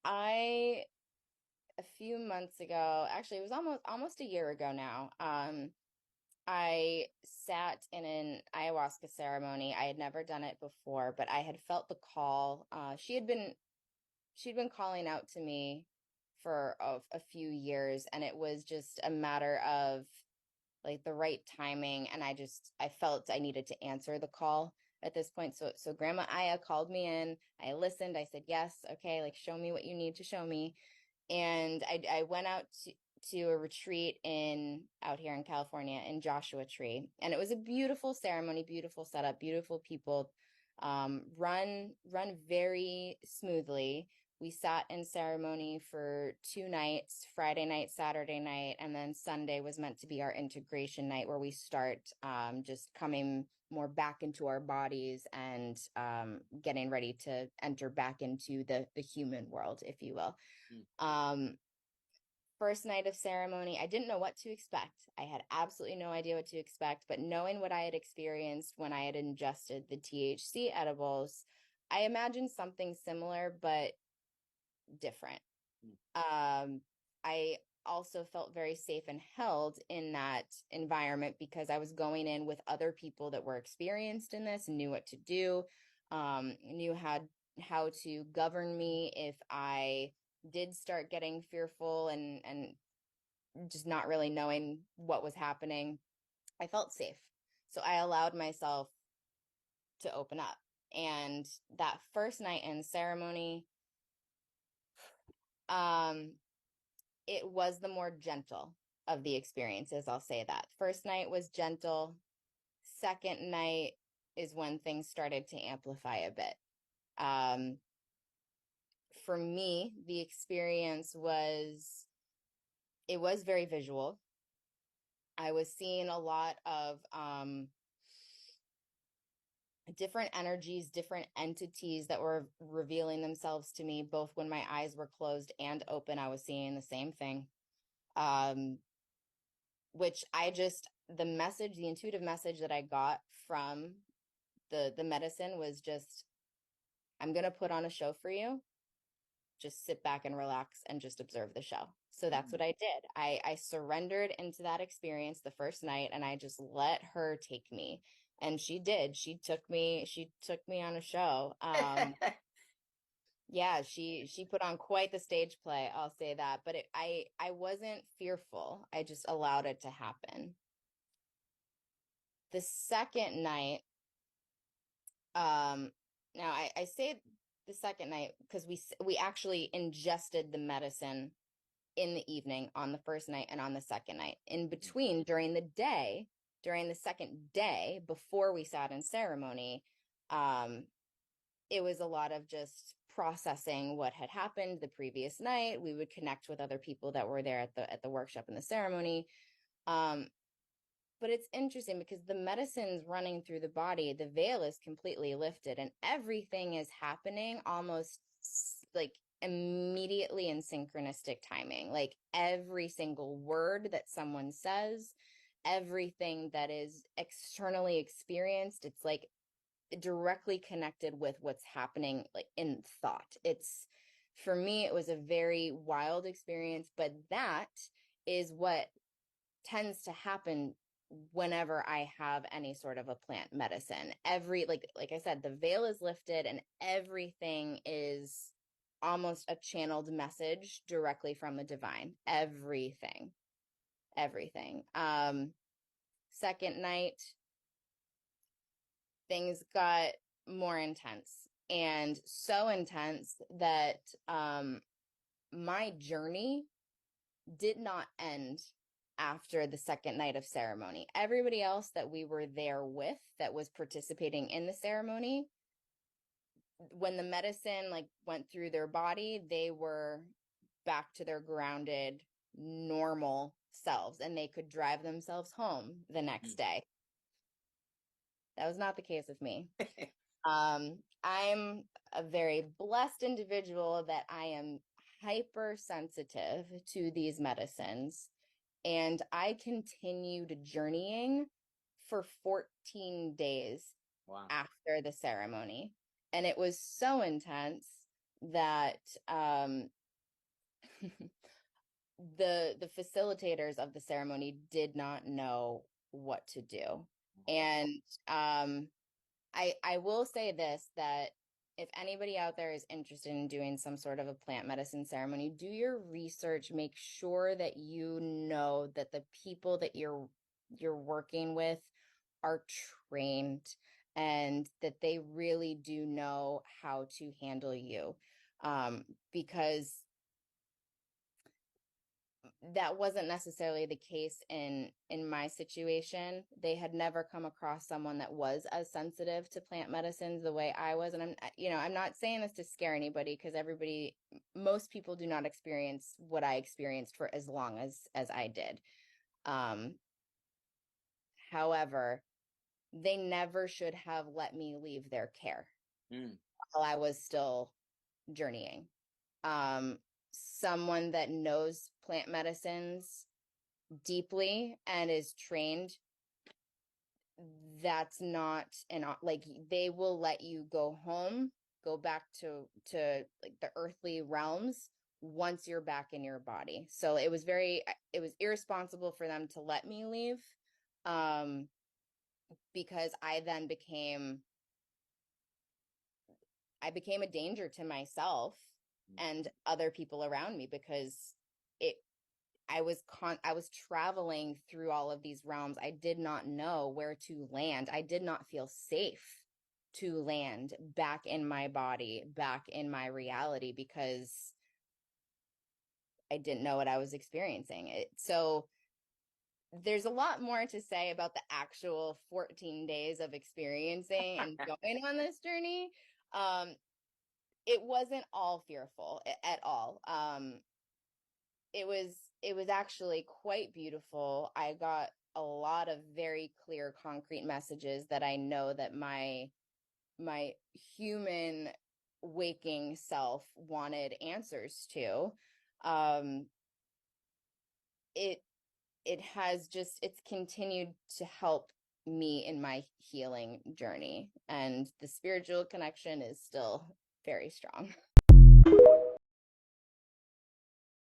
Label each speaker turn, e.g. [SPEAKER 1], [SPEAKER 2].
[SPEAKER 1] I a few months ago, actually it was almost a year ago now. I sat in an ayahuasca ceremony. I had never done it before, but I had felt the call. She'd been calling out to me for a few years, and it was just a matter of like the right timing. And I felt I needed to answer the call at this point. So Grandma Aya called me in. I listened. I said, yes, okay, like show me what you need to show me. And I went out to a retreat in out here in California in Joshua Tree. And it was a beautiful ceremony, beautiful setup, beautiful people, run very smoothly. We sat in ceremony for 2 nights, Friday night, Saturday night, and then Sunday was meant to be our integration night where we start just coming more back into our bodies and getting ready to enter back into the human world, if you will.
[SPEAKER 2] Mm.
[SPEAKER 1] Um, First night of ceremony, I didn't know what to expect. I had absolutely no idea what to expect, but knowing what I had experienced when I had ingested the THC edibles, I imagined something similar but different.
[SPEAKER 2] Mm.
[SPEAKER 1] I also felt very safe and held in that environment because I was going in with other people that were experienced in this and knew what to do, knew how to govern me if I did start getting fearful and just not really knowing what was happening. I felt safe. So I allowed myself to open up. And that first night in ceremony, um, it was the more gentle of the experiences. I'll say that. First night was gentle. Second night is when things started to amplify a bit. Um, for me, the experience it was very visual. I was seeing a lot of different energies, different entities that were revealing themselves to me, both when my eyes were closed and open. I was seeing the same thing. Um, which the intuitive message that I got from the medicine was just, I'm gonna put on a show for you. Just sit back and relax and just observe the show. So that's what
[SPEAKER 2] Mm.
[SPEAKER 1] I did. I surrendered into that experience the first night and I just let her take me. And she did. She took me on a show. Yeah, she put on quite the stage play, I'll say that. But I wasn't fearful. I just allowed it to happen. The second night, um, now I say the second night because we actually ingested the medicine in the evening on the first night and on the second night. In
[SPEAKER 2] Mm.
[SPEAKER 1] between, during the second day before we sat in ceremony, um, it was a lot of just processing what had happened the previous night. We would connect with other people that were there at the workshop and the ceremony. Um, but it's interesting because the medicine's running through the body, the veil is completely lifted, and everything is happening almost like immediately in synchronistic timing. Like every single word that someone says, everything that is externally experienced, it's like directly connected with what's happening like in thought. It's for me, it was a very wild experience, but that is what tends to happen whenever I have any sort of a plant medicine. Like I said, the veil is lifted and everything is almost a channeled message directly from the divine. Everything. Everything. Second night, things got more intense and so intense that my journey did not end after the second night of ceremony. Everybody else that we were there with that was participating in the ceremony, when the medicine like went through their body, they were back to their grounded, normal selves and they could drive themselves home the next
[SPEAKER 2] Mm.
[SPEAKER 1] day. That was not the case with me. I'm a very blessed individual that I am hypersensitive to these medicines. And I continued journeying for 14 days
[SPEAKER 2] Wow.
[SPEAKER 1] after the ceremony. And it was so intense that the facilitators of the ceremony did not know what to do. And I will say this, that if anybody out there is interested in doing some sort of a plant medicine ceremony, do your research, make sure that you know that the people that you're working with are trained and that they really do know how to handle you. Because that wasn't necessarily the case in my situation. They had never come across someone that was as sensitive to plant medicines the way I was. And I'm not saying this to scare anybody, because most people do not experience what I experienced for as long as I did. However, they never should have let me leave their care while I was still journeying. Someone that knows plant medicines deeply and is trained, that's not like, they will let you go home, go back to like the earthly realms once you're back in your body. So it was irresponsible for them to let me leave, because I then became a danger to myself and other people around me, because it I was traveling through all of these realms. I did not know where to land. I did not feel safe to land back in my body, back in my reality, because I didn't know what I was experiencing. So there's a lot more to say about the actual 14 days of experiencing and going on this journey. It wasn't all fearful at all. It was actually quite beautiful. I got a lot of very clear, concrete messages that I know that my human waking self wanted answers to. Um, it it's continued to help me in my healing journey, and the spiritual connection is still very strong.